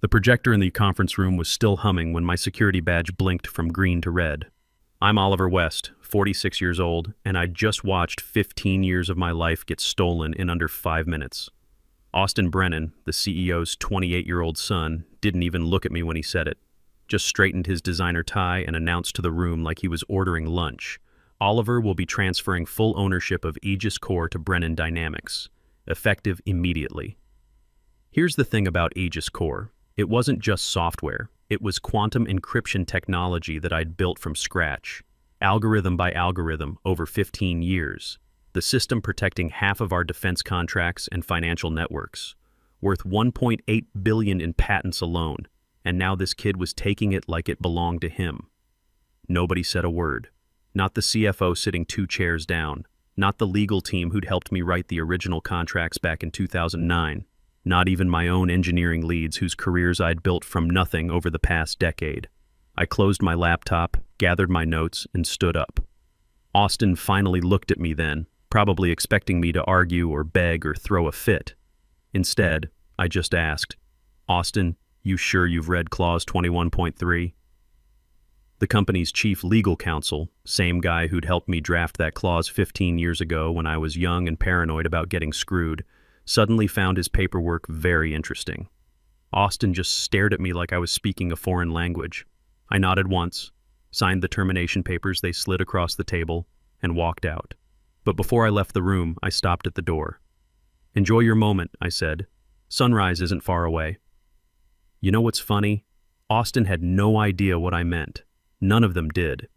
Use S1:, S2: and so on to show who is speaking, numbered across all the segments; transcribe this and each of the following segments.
S1: The projector in the conference room was still humming when my security badge blinked from green to red. I'm Oliver West, 46 years old, and I'd just watched 15 years of my life get stolen in under 5 minutes. Austin Brennan, the CEO's 28-year-old son, didn't even look at me when he said it. Just straightened his designer tie and announced to the room like he was ordering lunch. Oliver will be transferring full ownership of Aegis Core to Brennan Dynamics, effective immediately. Here's the thing about Aegis Core. It wasn't just software. It was quantum encryption technology that I'd built from scratch, algorithm by algorithm, over 15 years. The system protecting half of our defense contracts and financial networks, worth $1.8 billion in patents alone, and now this kid was taking it like it belonged to him. Nobody said a word. Not the CFO sitting 2 chairs down. Not the legal team who'd helped me write the original contracts back in 2009. Not even my own engineering leads whose careers I'd built from nothing over the past decade. I closed my laptop, gathered my notes, and stood up. Austin finally looked at me then, probably expecting me to argue or beg or throw a fit. Instead, I just asked, "Austin, you sure you've read Clause 21.3? The company's chief legal counsel, same guy who'd helped me draft that clause 15 years ago when I was young and paranoid about getting screwed, suddenly found his paperwork very interesting. Austin just stared at me like I was speaking a foreign language. I nodded once, signed the termination papers they slid across the table, and walked out. But before I left the room, I stopped at the door. "Enjoy your moment," I said. "Sunrise isn't far away." You know what's funny? Austin had no idea what I meant. None of them did.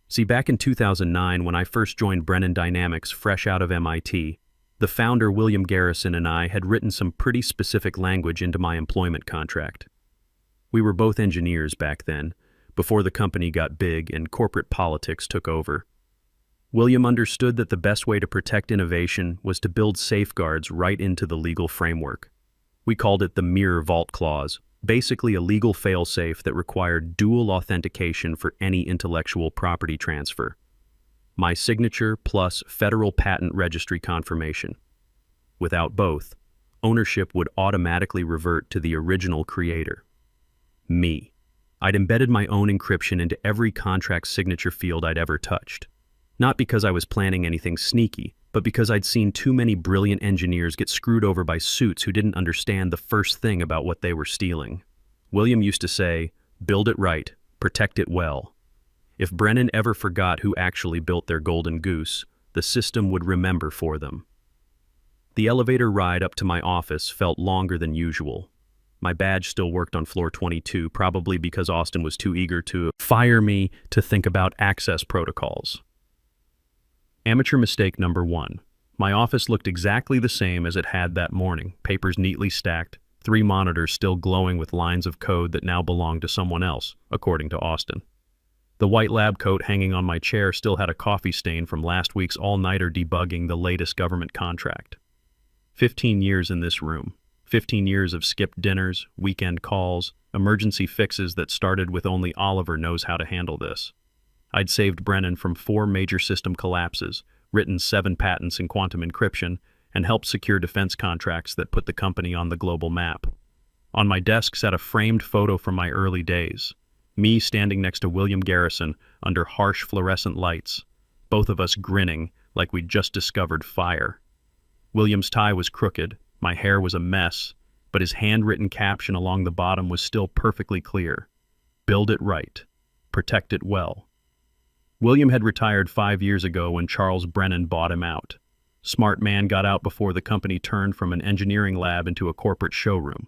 S1: See, back in 2009, when I first joined Brennan Dynamics fresh out of MIT, the founder, William Garrison, and I had written some pretty specific language into my employment contract. We were both engineers back then, before the company got big and corporate politics took over. William understood that the best way to protect innovation was to build safeguards right into the legal framework. We called it the Mirror Vault Clause, basically a legal failsafe that required dual authentication for any intellectual property transfer. My signature plus federal patent registry confirmation. Without both, ownership would automatically revert to the original creator. Me. I'd embedded my own encryption into every contract signature field I'd ever touched. Not because I was planning anything sneaky, but because I'd seen too many brilliant engineers get screwed over by suits who didn't understand the first thing about what they were stealing. William used to say, "Build it right, protect it well." If Brennan ever forgot who actually built their golden goose, the system would remember for them. The elevator ride up to my office felt longer than usual. My badge still worked on floor 22, probably because Austin was too eager to fire me to think about access protocols. Amateur mistake number 1. My office looked exactly the same as it had that morning, papers neatly stacked, 3 monitors still glowing with lines of code that now belonged to someone else, according to Austin. The white lab coat hanging on my chair still had a coffee stain from last week's all-nighter debugging the latest government contract. 15 years in this room. 15 years of skipped dinners, weekend calls, emergency fixes that started with only Oliver knows how to handle this. I'd saved Brennan from 4 major system collapses, written 7 patents in quantum encryption, and helped secure defense contracts that put the company on the global map. On my desk sat a framed photo from my early days. Me standing next to William Garrison under harsh fluorescent lights, both of us grinning like we'd just discovered fire. William's tie was crooked, my hair was a mess, but his handwritten caption along the bottom was still perfectly clear. "Build it right. Protect it well." William had retired 5 years ago when Charles Brennan bought him out. Smart man got out before the company turned from an engineering lab into a corporate showroom.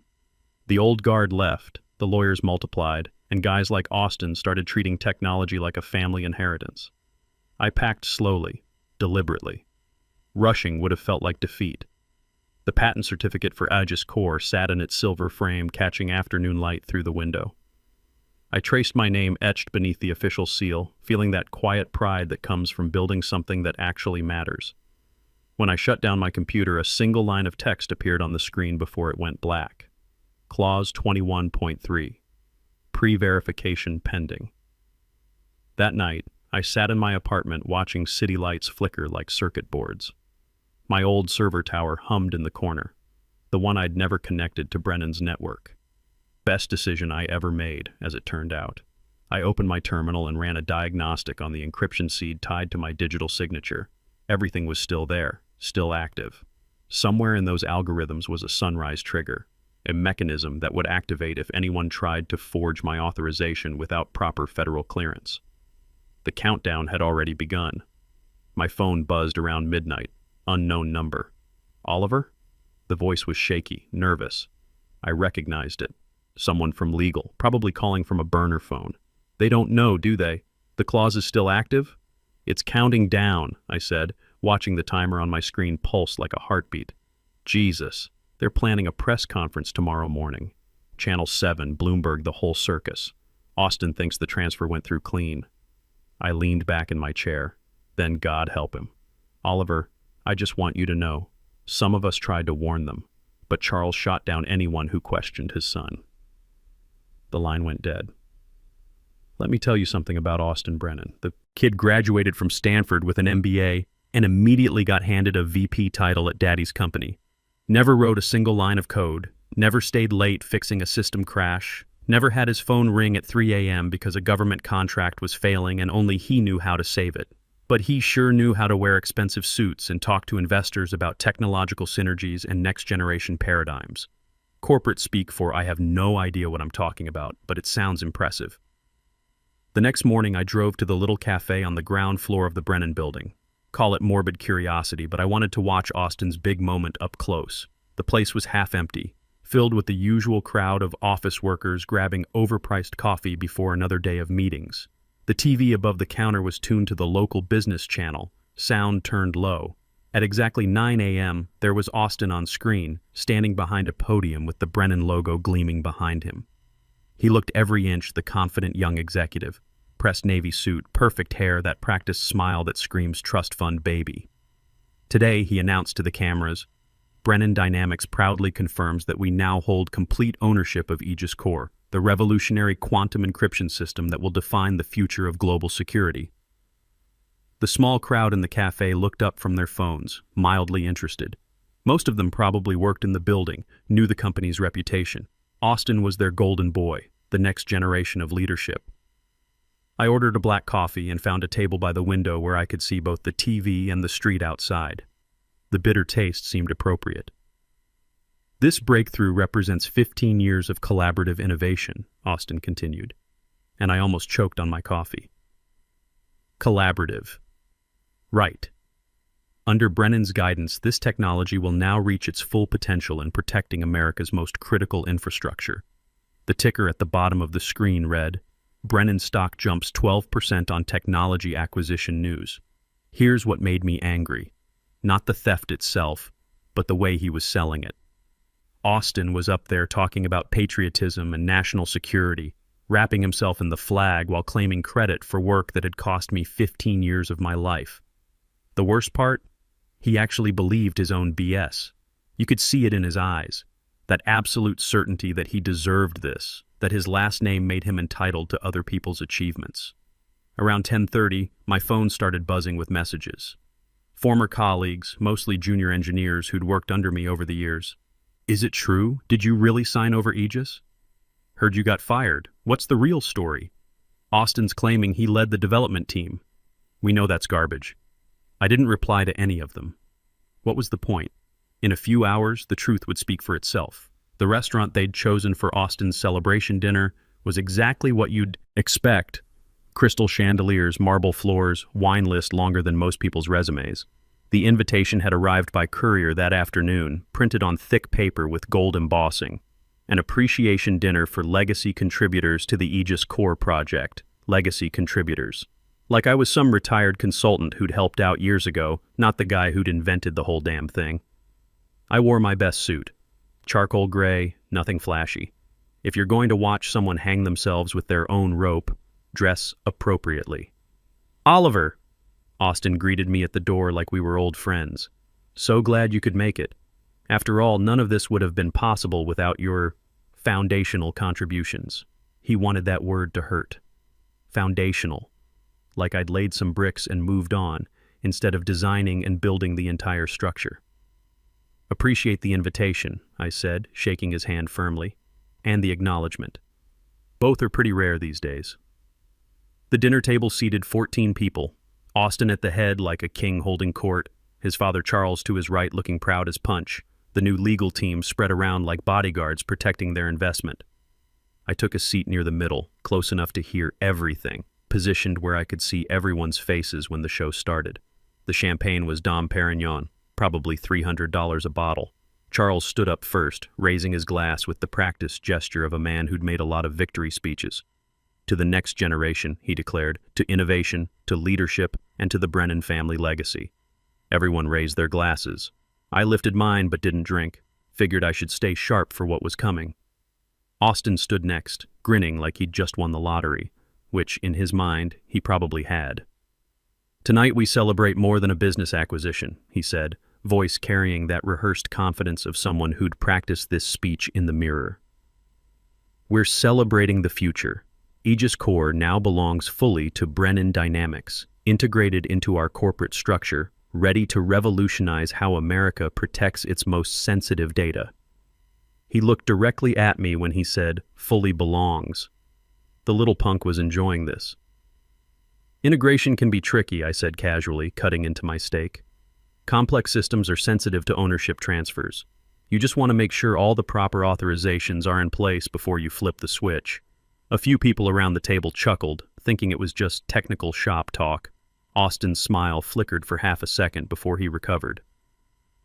S1: The old guard left, the lawyers multiplied, and guys like Austin started treating technology like a family inheritance. I packed slowly, deliberately. Rushing would have felt like defeat. The patent certificate for Aegis Core sat in its silver frame, catching afternoon light through the window. I traced my name etched beneath the official seal, feeling that quiet pride that comes from building something that actually matters. When I shut down my computer, a single line of text appeared on the screen before it went black. Clause 21.3. Pre-verification pending. That night, I sat in my apartment watching city lights flicker like circuit boards. My old server tower hummed in the corner, the one I'd never connected to Brennan's network. Best decision I ever made, as it turned out. I opened my terminal and ran a diagnostic on the encryption seed tied to my digital signature. Everything was still there, still active. Somewhere in those algorithms was a sunrise trigger, a mechanism that would activate if anyone tried to forge my authorization without proper federal clearance. The countdown had already begun. My phone buzzed around midnight. Unknown number. Oliver? The voice was shaky, nervous. I recognized it. Someone from legal, probably calling from a burner phone. They don't know, do they? The clause is still active? It's counting down, I said, watching the timer on my screen pulse like a heartbeat. Jesus, they're planning a press conference tomorrow morning. Channel 7, Bloomberg, the whole circus. Austin thinks the transfer went through clean. I leaned back in my chair. Then God help him. Oliver, I just want you to know, some of us tried to warn them, but Charles shot down anyone who questioned his son. The line went dead. Let me tell you something about Austin Brennan. The kid graduated from Stanford with an MBA and immediately got handed a VP title at Daddy's company. Never wrote a single line of code, never stayed late fixing a system crash, never had his phone ring at 3 a.m. because a government contract was failing and only he knew how to save it. But he sure knew how to wear expensive suits and talk to investors about technological synergies and next-generation paradigms. Corporate speak for I have no idea what I'm talking about, but it sounds impressive. The next morning I drove to the little cafe on the ground floor of the Brennan building. Call it morbid curiosity, but I wanted to watch Austin's big moment up close. The place was half empty, filled with the usual crowd of office workers grabbing overpriced coffee before another day of meetings. The TV above the counter was tuned to the local business channel, sound turned low. At exactly 9 a.m., there was Austin on screen, standing behind a podium with the Brennan logo gleaming behind him. He looked every inch the confident young executive. Pressed navy suit, perfect hair, that practiced smile that screams trust fund baby. Today, he announced to the cameras, Brennan Dynamics proudly confirms that we now hold complete ownership of Aegis Core, the revolutionary quantum encryption system that will define the future of global security. The small crowd in the cafe looked up from their phones, mildly interested. Most of them probably worked in the building, knew the company's reputation. Austin was their golden boy, the next generation of leadership. I ordered a black coffee and found a table by the window where I could see both the TV and the street outside. The bitter taste seemed appropriate. This breakthrough represents 15 years of collaborative innovation, Austin continued, and I almost choked on my coffee. Collaborative. Right. Under Brennan's guidance, this technology will now reach its full potential in protecting America's most critical infrastructure. The ticker at the bottom of the screen read, Brennan stock jumps 12% on technology acquisition news. Here's what made me angry. Not the theft itself, but the way he was selling it. Austin was up there talking about patriotism and national security, wrapping himself in the flag while claiming credit for work that had cost me 15 years of my life. The worst part? He actually believed his own BS. You could see it in his eyes. That absolute certainty that he deserved this, that his last name made him entitled to other people's achievements. Around 10:30, my phone started buzzing with messages. Former colleagues, mostly junior engineers who'd worked under me over the years. Is it true? Did you really sign over Aegis? Heard you got fired. What's the real story? Austin's claiming he led the development team. We know that's garbage. I didn't reply to any of them. What was the point? In a few hours, the truth would speak for itself. The restaurant they'd chosen for Austin's celebration dinner was exactly what you'd expect. Crystal chandeliers, marble floors, wine list longer than most people's resumes. The invitation had arrived by courier that afternoon, printed on thick paper with gold embossing. An appreciation dinner for legacy contributors to the Aegis Core project. Legacy contributors. Like I was some retired consultant who'd helped out years ago, not the guy who'd invented the whole damn thing. I wore my best suit. Charcoal gray, nothing flashy. If you're going to watch someone hang themselves with their own rope, dress appropriately. Oliver! Austin greeted me at the door like we were old friends. So glad you could make it. After all, none of this would have been possible without your foundational contributions. He wanted that word to hurt. Foundational. Like I'd laid some bricks and moved on, instead of designing and building the entire structure. Appreciate the invitation, I said, shaking his hand firmly. and the acknowledgement. Both are pretty rare these days. The dinner table seated 14 people, Austin at the head like a king holding court, his father Charles to his right looking proud as punch, the new legal team spread around like bodyguards protecting their investment. I took a seat near the middle, close enough to hear everything, positioned where I could see everyone's faces when the show started. The champagne was Dom Perignon, probably $300 a bottle. Charles stood up first, raising his glass with the practiced gesture of a man who'd made a lot of victory speeches. To the next generation, he declared, to innovation, to leadership, and to the Brennan family legacy. Everyone raised their glasses. I lifted mine but didn't drink, figured I should stay sharp for what was coming. Austin stood next, grinning like he'd just won the lottery, which, in his mind, he probably had. "Tonight we celebrate more than a business acquisition," he said, voice carrying that rehearsed confidence of someone who'd practiced this speech in the mirror. "We're celebrating the future. Aegis Core now belongs fully to Brennan Dynamics, integrated into our corporate structure, ready to revolutionize how America protects its most sensitive data." He looked directly at me when he said, "fully belongs." The little punk was enjoying this. "Integration can be tricky," I said casually, cutting into my steak. "Complex systems are sensitive to ownership transfers. You just want to make sure all the proper authorizations are in place before you flip the switch." A few people around the table chuckled, thinking it was just technical shop talk. Austin's smile flickered for half a second before he recovered.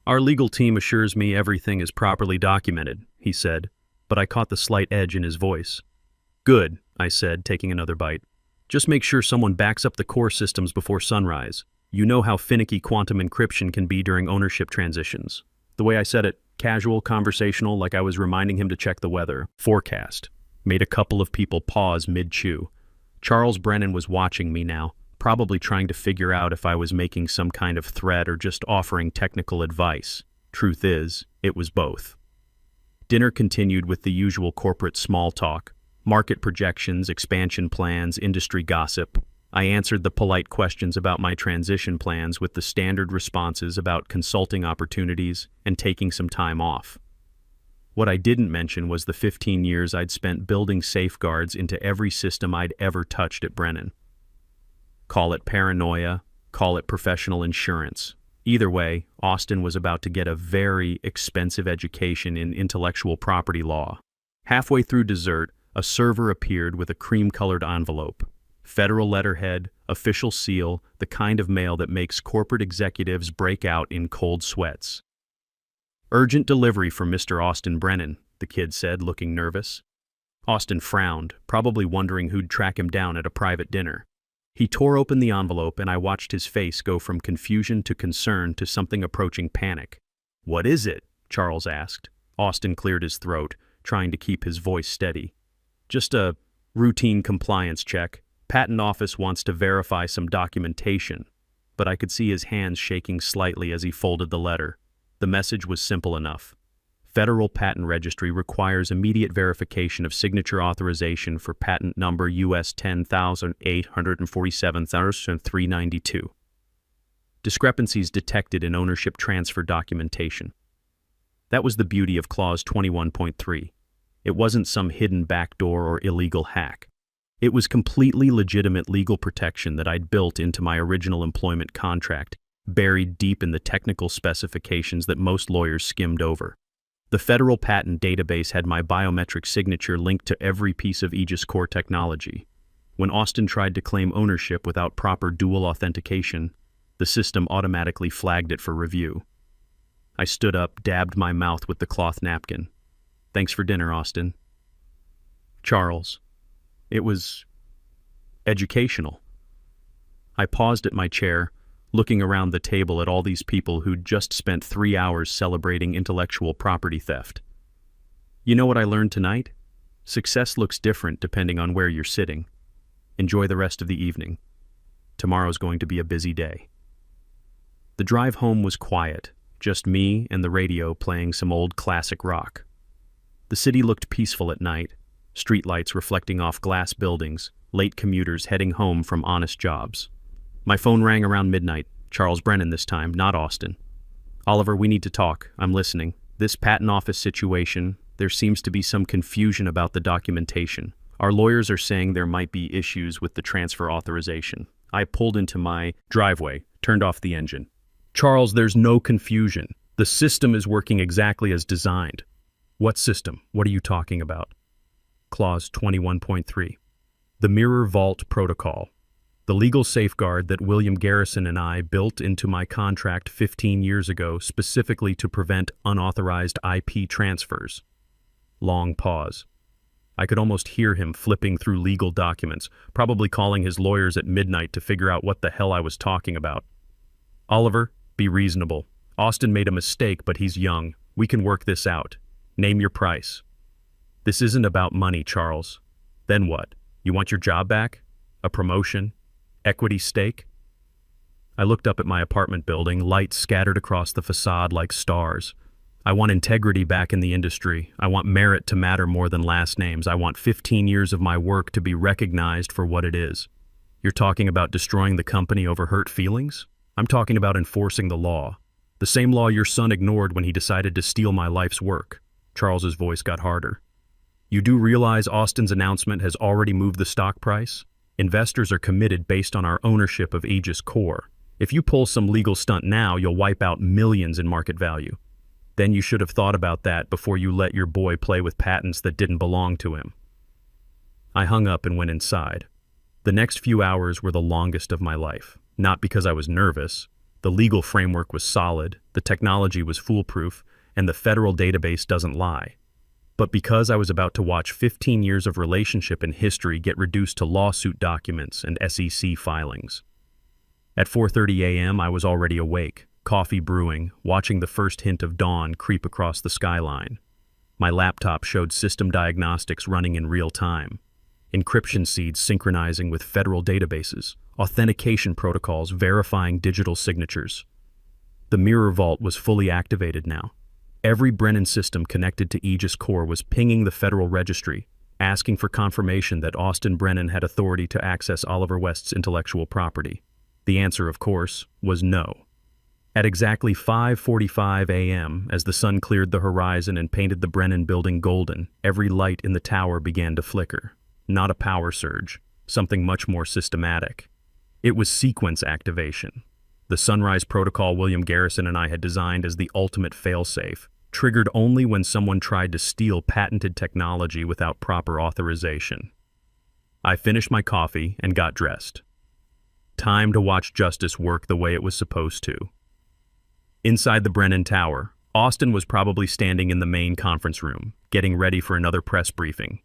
S1: "Our legal team assures me everything is properly documented," he said, but I caught the slight edge in his voice. "Good," I said, taking another bite. "Just make sure someone backs up the core systems before sunrise. You know how finicky quantum encryption can be during ownership transitions." The way I said it, casual, conversational, like I was reminding him to check the weather forecast, made a couple of people pause mid-chew. Charles Brennan was watching me now, probably trying to figure out if I was making some kind of threat or just offering technical advice. Truth is, it was both. Dinner continued with the usual corporate small talk, market projections, expansion plans, industry gossip. I answered the polite questions about my transition plans with the standard responses about consulting opportunities and taking some time off. What I didn't mention was the 15 years I'd spent building safeguards into every system I'd ever touched at Brennan. Call it paranoia, call it professional insurance. Either way, Austin was about to get a very expensive education in intellectual property law. Halfway through dessert, a server appeared with a cream-colored envelope. Federal letterhead, official seal, the kind of mail that makes corporate executives break out in cold sweats. "Urgent delivery from Mr. Austin Brennan," the kid said, looking nervous. Austin frowned, probably wondering who'd track him down at a private dinner. He tore open the envelope and I watched his face go from confusion to concern to something approaching panic. "What is it?" Charles asked. Austin cleared his throat, trying to keep his voice steady. "Just a routine compliance check. Patent Office wants to verify some documentation." But I could see his hands shaking slightly as he folded the letter. The message was simple enough. Federal Patent Registry requires immediate verification of signature authorization for patent number US 10,847,392. Discrepancies detected in ownership transfer documentation. That was the beauty of Clause 21.3. It wasn't some hidden backdoor or illegal hack. It was completely legitimate legal protection that I'd built into my original employment contract, buried deep in the technical specifications that most lawyers skimmed over. The federal patent database had my biometric signature linked to every piece of Aegis Core technology. When Austin tried to claim ownership without proper dual authentication, the system automatically flagged it for review. I stood up, dabbed my mouth with the cloth napkin. "Thanks for dinner, Austin." "Charles." It was educational. I paused at my chair, looking around the table at all these people who'd just spent 3 hours celebrating intellectual property theft. "You know what I learned tonight? Success looks different depending on where you're sitting. Enjoy the rest of the evening. Tomorrow's going to be a busy day." The drive home was quiet, just me and the radio playing some old classic rock. The city looked peaceful at night, streetlights reflecting off glass buildings, late commuters heading home from honest jobs. My phone rang around midnight. Charles Brennan this time, not Austin. "Oliver, we need to talk. I'm listening. This patent office situation, There seems to be some confusion about the documentation. Our lawyers are saying there might be issues with the transfer authorization. I pulled into my driveway, turned off the engine. Charles, there's no confusion. The system is working exactly as designed. What system? What are you talking about? Clause 21.3. The Mirror Vault Protocol. The legal safeguard that William Garrison and I built into my contract 15 years ago specifically to prevent unauthorized IP transfers. Long pause. I could almost hear him flipping through legal documents, probably calling his lawyers at midnight to figure out what the hell I was talking about. Oliver, be reasonable. Austin made a mistake, but he's young. We can work this out. Name your price. This isn't about money, Charles. Then what? You want your job back? A promotion? Equity stake? I looked up at my apartment building, lights scattered across the facade like stars. I want integrity back in the industry. I want merit to matter more than last names. I want 15 years of my work to be recognized for what it is. You're talking about destroying the company over hurt feelings? I'm talking about enforcing the law. The same law your son ignored when he decided to steal my life's work. Charles's voice got harder. You do realize Austin's announcement has already moved the stock price? Investors are committed based on our ownership of Aegis Core. If you pull some legal stunt now, you'll wipe out millions in market value. Then you should have thought about that before you let your boy play with patents that didn't belong to him. I hung up and went inside. The next few hours were the longest of my life. Not because I was nervous. The legal framework was solid, the technology was foolproof, and the federal database doesn't lie. But because I was about to watch 15 years of relationship and history get reduced to lawsuit documents and SEC filings. At 4:30 a.m., I was already awake, coffee brewing, watching the first hint of dawn creep across the skyline. My laptop showed system diagnostics running in real time, encryption seeds synchronizing with federal databases, authentication protocols verifying digital signatures. The Mirror Vault was fully activated now. Every Brennan system connected to Aegis Core was pinging the Federal Registry, asking for confirmation that Austin Brennan had authority to access Oliver West's intellectual property. The answer, of course, was no. At exactly 5:45 a.m., as the sun cleared the horizon and painted the Brennan building golden, every light in the tower began to flicker. Not a power surge, something much more systematic. It was sequence activation. The Sunrise Protocol William Garrison and I had designed as the ultimate failsafe, triggered only when someone tried to steal patented technology without proper authorization. I finished my coffee and got dressed. Time to watch justice work the way it was supposed to. Inside the Brennan Tower, Austin was probably standing in the main conference room, getting ready for another press briefing.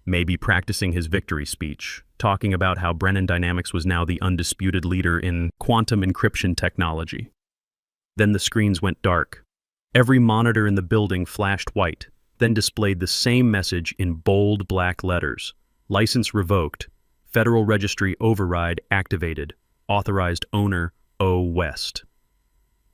S1: Maybe practicing his victory speech, talking about how Brennan Dynamics was now the undisputed leader in quantum encryption technology. Then the screens went dark. Every monitor in the building flashed white, then displayed the same message in bold black letters. License revoked. Federal Registry override activated. Authorized owner O. West.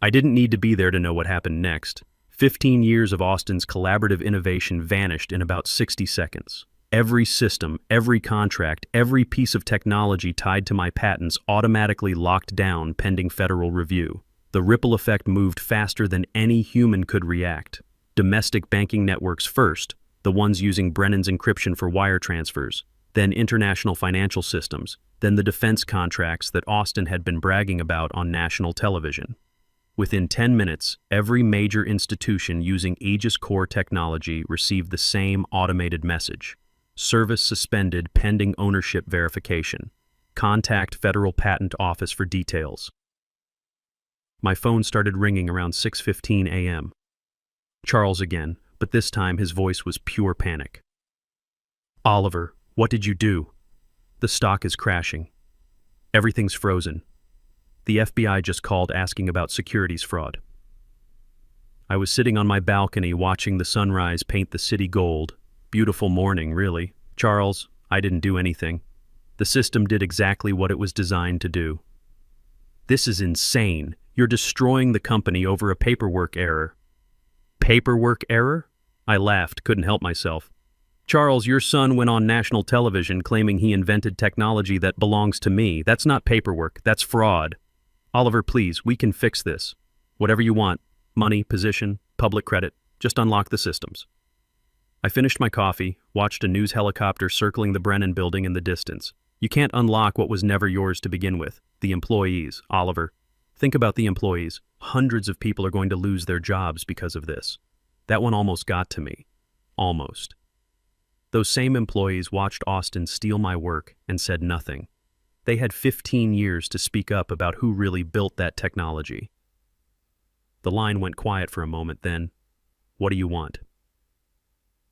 S1: I didn't need to be there to know what happened next. 15 years of Austin's collaborative innovation vanished in about 60 seconds. Every system, every contract, every piece of technology tied to my patents automatically locked down pending federal review. The ripple effect moved faster than any human could react. Domestic banking networks first, the ones using Brennan's encryption for wire transfers, then international financial systems, then the defense contracts that Austin had been bragging about on national television. Within 10 minutes, every major institution using Aegis Core technology received the same automated message. Service suspended pending ownership verification. Contact Federal Patent Office for details. My phone started ringing around 6:15 a.m. Charles again, but this time his voice was pure panic. Oliver, what did you do? The stock is crashing. Everything's frozen. The FBI just called asking about securities fraud. I was sitting on my balcony watching the sunrise paint the city gold. Beautiful morning, really. Charles, I didn't do anything. The system did exactly what it was designed to do. This is insane. You're destroying the company over a paperwork error. Paperwork error? I laughed, couldn't help myself. Charles, your son went on national television claiming he invented technology that belongs to me. That's not paperwork, that's fraud. Oliver, please, we can fix this. Whatever you want, money, position, public credit, just unlock the systems. I finished my coffee, watched a news helicopter circling the Brennan building in the distance. You can't unlock what was never yours to begin with. The employees, Oliver. Think about the employees. Hundreds of people are going to lose their jobs because of this. That one almost got to me. Almost. Those same employees watched Austin steal my work and said nothing. They had 15 years to speak up about who really built that technology. The line went quiet for a moment, then, "What do you want?"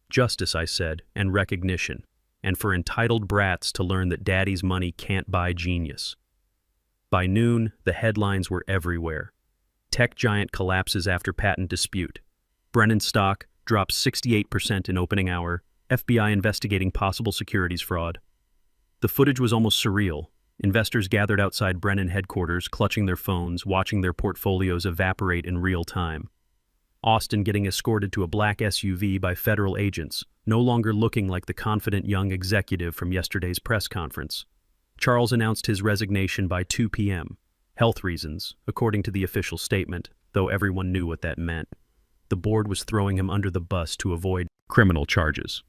S1: "Justice," I said, "and recognition, and for entitled brats to learn that daddy's money can't buy genius." By noon, the headlines were everywhere. Tech giant collapses after patent dispute. Brennan stock drops 68% in opening hour. FBI investigating possible securities fraud. The footage was almost surreal. Investors gathered outside Brennan headquarters, clutching their phones, watching their portfolios evaporate in real time. Austin getting escorted to a black SUV by federal agents, no longer looking like the confident young executive from yesterday's press conference. Charles announced his resignation by 2 p.m. Health reasons, according to the official statement, though everyone knew what that meant. The board was throwing him under the bus to avoid criminal charges.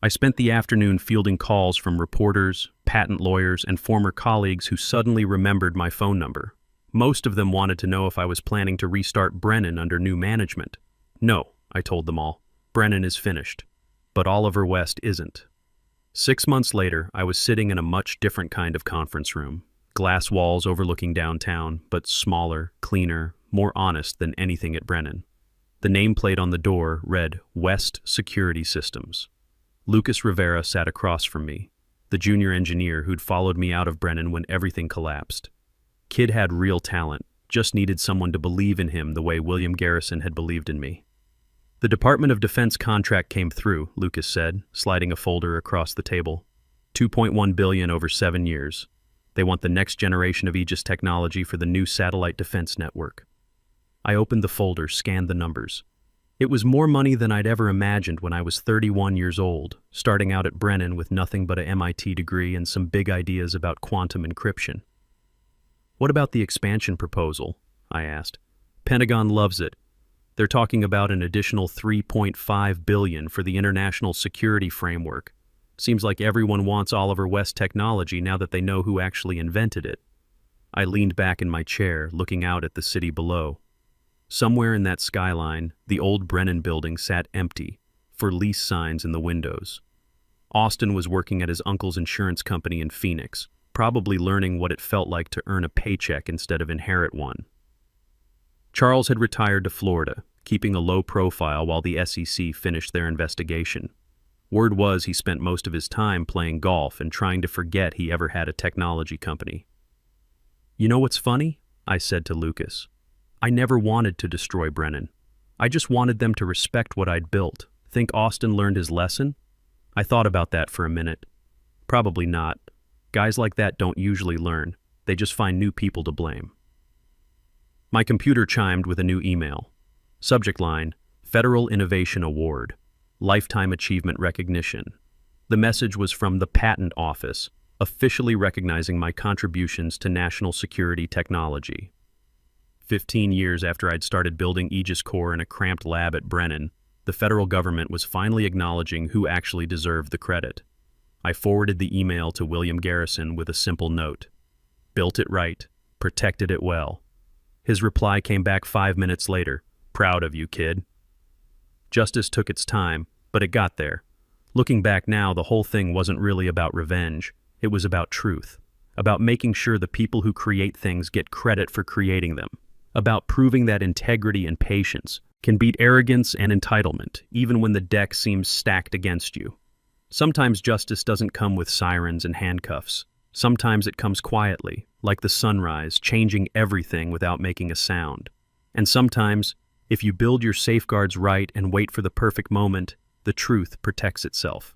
S1: I spent the afternoon fielding calls from reporters, patent lawyers, and former colleagues who suddenly remembered my phone number. Most of them wanted to know if I was planning to restart Brennan under new management. No, I told them all. Brennan is finished. But Oliver West isn't. 6 months later, I was sitting in a much different kind of conference room. Glass walls overlooking downtown, but smaller, cleaner, more honest than anything at Brennan. The nameplate on the door read West Security Systems. Lucas Rivera sat across from me, the junior engineer who'd followed me out of Brennan when everything collapsed. Kid had real talent, just needed someone to believe in him the way William Garrison had believed in me. "The Department of Defense contract came through," Lucas said, sliding a folder across the table. $2.1 billion over 7 years. They want the next generation of Aegis technology for the new satellite defense network. I opened the folder, scanned the numbers. It was more money than I'd ever imagined when I was 31 years old, starting out at Brennan with nothing but a MIT degree and some big ideas about quantum encryption. "What about the expansion proposal?" I asked. "Pentagon loves it. They're talking about an additional $3.5 billion for the international security framework. Seems like everyone wants Oliver West technology now that they know who actually invented it." I leaned back in my chair, looking out at the city below. Somewhere in that skyline, the old Brennan building sat empty, for lease signs in the windows. Austin was working at his uncle's insurance company in Phoenix, probably learning what it felt like to earn a paycheck instead of inherit one. Charles had retired to Florida, keeping a low profile while the SEC finished their investigation. Word was he spent most of his time playing golf and trying to forget he ever had a technology company. "You know what's funny?" I said to Lucas. "I never wanted to destroy Brennan. I just wanted them to respect what I'd built. Think Austin learned his lesson?" I thought about that for a minute. Probably not. Guys like that don't usually learn. They just find new people to blame. My computer chimed with a new email. Subject line, Federal Innovation Award. Lifetime Achievement Recognition. The message was from the Patent Office, officially recognizing my contributions to national security technology. 15 years after I'd started building Aegis Core in a cramped lab at Brennan, the federal government was finally acknowledging who actually deserved the credit. I forwarded the email to William Garrison with a simple note. "Built it right, protected it well." His reply came back 5 minutes later. "Proud of you, kid." Justice took its time, but it got there. Looking back now, the whole thing wasn't really about revenge. It was about truth, about making sure the people who create things get credit for creating them, about proving that integrity and patience can beat arrogance and entitlement, even when the deck seems stacked against you. Sometimes justice doesn't come with sirens and handcuffs. Sometimes it comes quietly, like the sunrise, changing everything without making a sound. And sometimes, if you build your safeguards right and wait for the perfect moment, the truth protects itself.